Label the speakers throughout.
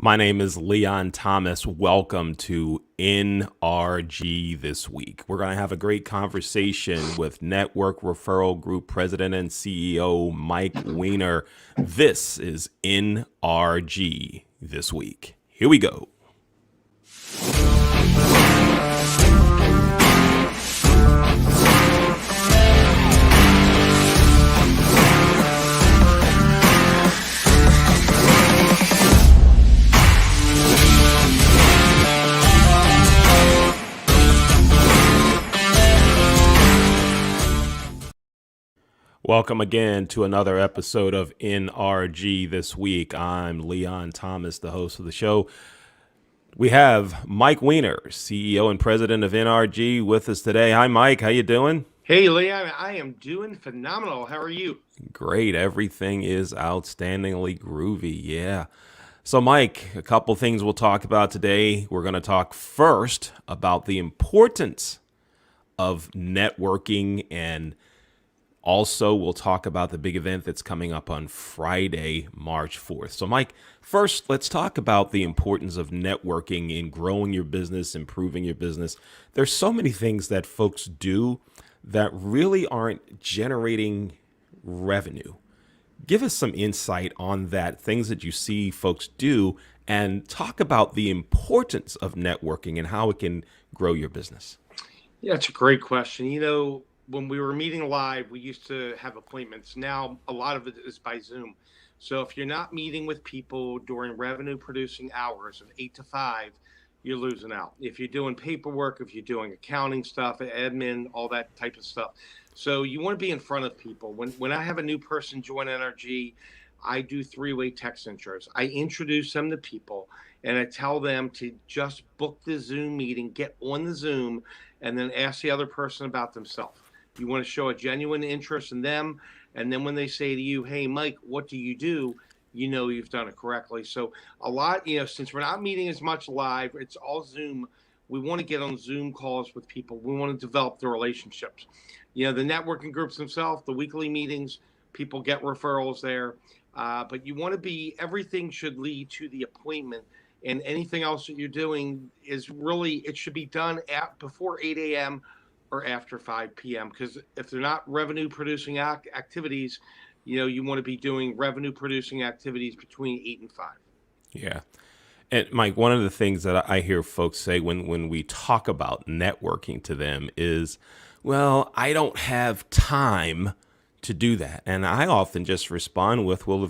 Speaker 1: My name is Leon Thomas. Welcome to NRG this week. We're going to have a great conversation with Network Referral Group President and CEO Mike Weiner. This is NRG this week. Here we go. Welcome again to another episode of NRG this week. I'm Leon Thomas, the host of the show. We have Mike Weiner, CEO and President of NRG, with us today. Hi, Mike. How you doing?
Speaker 2: Hey, Leon, I am doing phenomenal. How are you?
Speaker 1: Great. Everything is outstandingly groovy. Yeah. So, Mike, a couple things we'll talk about today. We're going to talk first about the importance of networking, and also we'll talk about the big event that's coming up on Friday, March 4th. So, Mike, first, let's talk about the importance of networking in growing your business, improving your business. There's so many things that folks do that really aren't generating revenue. Give us some insight on that, things that you see folks do, and talk about the importance of networking and how it can grow your business.
Speaker 2: Yeah, it's a great question. When we were meeting live, we used to have appointments. Now, a lot of it is by Zoom. So if you're not meeting with people during revenue producing hours of 8 to 5, you're losing out. If you're doing paperwork, if you're doing accounting stuff, admin, all that type of stuff. So you want to be in front of people. When I have a new person join NRG, I do three-way text intros. I introduce them to people and I tell them to just book the Zoom meeting, get on the Zoom, and then ask the other person about themselves. You want to show a genuine interest in them. And then when they say to you, hey, Mike, what do? You know you've done it correctly. So a lot, since we're not meeting as much live, it's all Zoom. We want to get on Zoom calls with people. We want to develop the relationships. The networking groups themselves, the weekly meetings, people get referrals there. But you want to everything should lead to the appointment. And anything else that you're doing is really, it should be done before 8 a.m. or after 5 p.m. Because if they're not revenue producing activities, you want to be doing revenue producing activities between 8 and 5.
Speaker 1: Yeah. And Mike, one of the things that I hear folks say when we talk about networking to them is, well, I don't have time to do that. And I often just respond with, well,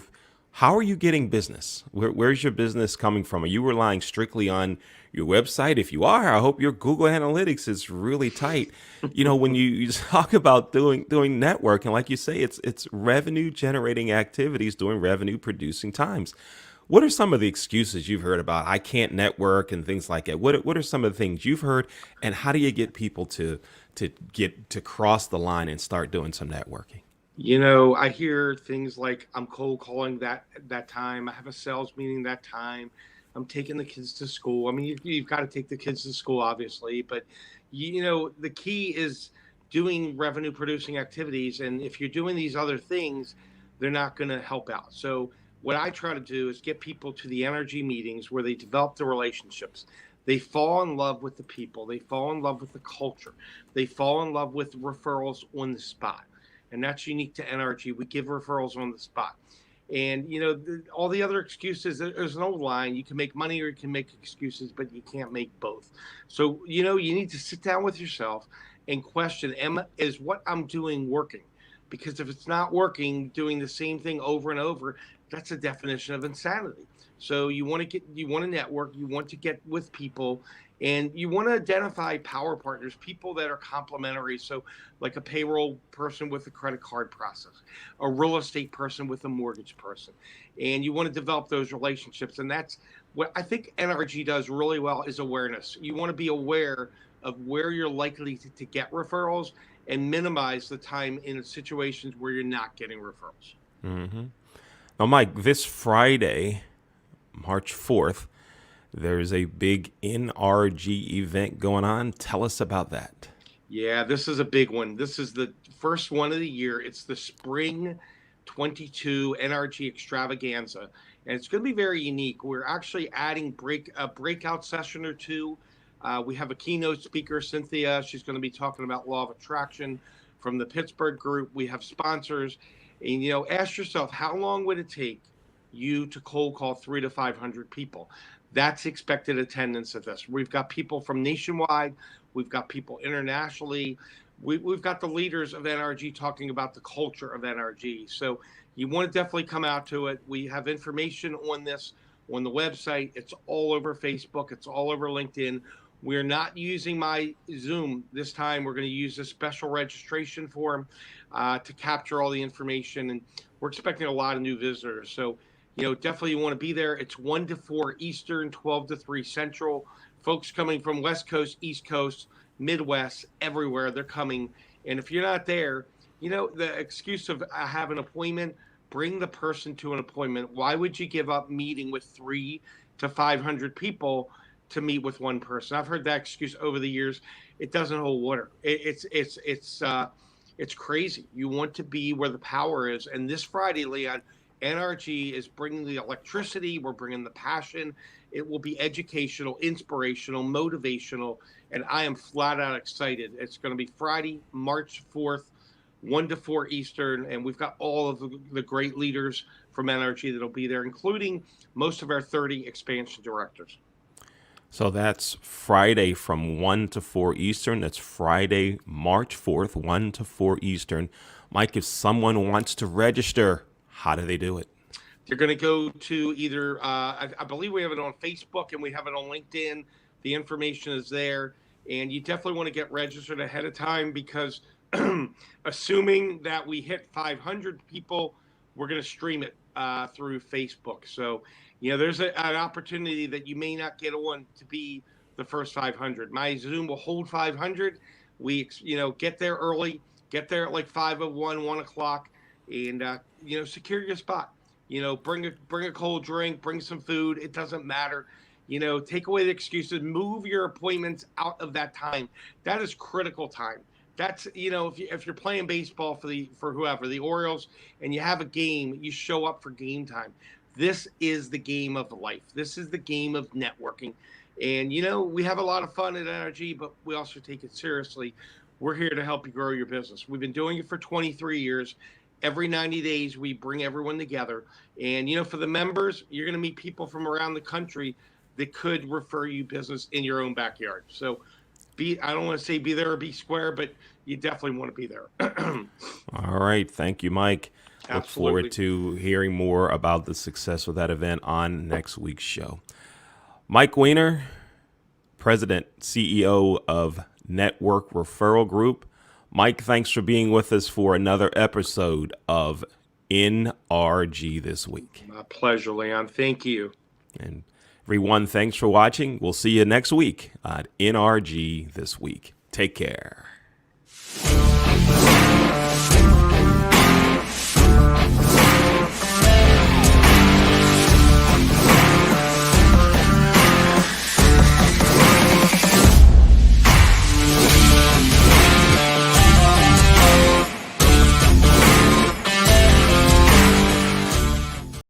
Speaker 1: how are you getting business? Where's your business coming from? Are you relying strictly on your website? If you are, I hope your Google Analytics is really tight. When you talk about doing networking, like you say, it's revenue generating activities during revenue producing times. What are some of the excuses you've heard about I can't network and things like that? What are some of the things you've heard, and how do you get people to get to cross the line and start doing some networking?
Speaker 2: I hear things like I'm cold calling that time. I have a sales meeting that time. I'm taking the kids to school. I mean, you've got to take the kids to school, obviously, but the key is doing revenue producing activities. And if you're doing these other things, they're not going to help out. So what I try to do is get people to the NRG meetings where they develop the relationships. They fall in love with the people. They fall in love with the culture. They fall in love with referrals on the spot. And that's unique to NRG. We give referrals on the spot. And, all the other excuses, there's an old line, you can make money or you can make excuses, but you can't make both. So, you need to sit down with yourself and question, is what I'm doing working? Because if it's not working, doing the same thing over and over, that's a definition of insanity. So you want to network, you want to get with people, and you want to identify power partners, people that are complementary. So like a payroll person with a credit card process, a real estate person with a mortgage person. And you want to develop those relationships. And that's what I think NRG does really well, is awareness. You want to be aware of where you're likely to get referrals and minimize the time in situations where you're not getting referrals.
Speaker 1: Mm-hmm. Now, Mike, this Friday, March 4th, there's a big NRG event going on. Tell us about that.
Speaker 2: Yeah, this is a big one. This is the first one of the year. It's the spring 22 NRG extravaganza. And it's going to be very unique. We're actually adding a breakout session or two. We have a keynote speaker, Cynthia. She's going to be talking about law of attraction from the Pittsburgh group. We have sponsors. And, ask yourself, how long would it take you to cold call 300 to 500 people? That's expected attendance at this. We've got people from nationwide. We've got people internationally. We've got the leaders of NRG talking about the culture of NRG. So you want to definitely come out to it. We have information on this on the website. It's all over Facebook. It's all over LinkedIn. We're not using my Zoom this time. We're going to use a special registration form to capture all the information. And we're expecting a lot of new visitors. So, definitely you want to be there. It's 1 to 4 Eastern, 12 to 3 Central. Folks coming from West Coast, East Coast, Midwest, everywhere, they're coming. And if you're not there, the excuse of I have an appointment, bring the person to an appointment. Why would you give up meeting with 300 to 500 people to meet with one person? I've heard that excuse over the years. It doesn't hold water. It's crazy. You want to be where the power is. And this Friday, Leon, NRG is bringing the electricity. We're bringing the passion. It will be educational, inspirational, motivational, and I am flat out excited. It's going to be Friday, March 4th, 1 to 4 Eastern, and we've got all of the great leaders from NRG that'll be there, including most of our 30 expansion directors.
Speaker 1: So that's Friday from 1 to 4 Eastern. That's Friday, March 4th, 1 to 4 Eastern. Mike, if someone wants to register, how do they do it?
Speaker 2: They're going to go to either, I believe we have it on Facebook and we have it on LinkedIn. The information is there. And you definitely want to get registered ahead of time because assuming that we hit 500 people, we're going to stream it through Facebook. So, there's an opportunity that you may not get on to be the first 500. My Zoom will hold 500. We, get there early, get there at like 5:01, 1 o'clock, and, secure your spot. Bring a cold drink, bring some food. It doesn't matter. Take away the excuses, move your appointments out of that time. That is critical time. That's, if you're playing baseball for whoever, the Orioles, and you have a game, you show up for game time. This is the game of life. This is the game of networking. And, we have a lot of fun at NRG, but we also take it seriously. We're here to help you grow your business. We've been doing it for 23 years. Every 90 days, we bring everyone together. And, for the members, you're going to meet people from around the country that could refer you business in your own backyard. So I don't want to say be there or be square, but you definitely want to be there.
Speaker 1: All right. Thank you, Mike.
Speaker 2: Absolutely.
Speaker 1: Look forward to hearing more about the success of that event on next week's show. Mike Weiner, President, CEO of Network Referral Group. Mike, thanks for being with us for another episode of NRG This Week.
Speaker 2: My pleasure, Leon. Thank you.
Speaker 1: And everyone, thanks for watching. We'll see you next week on NRG This Week. Take care.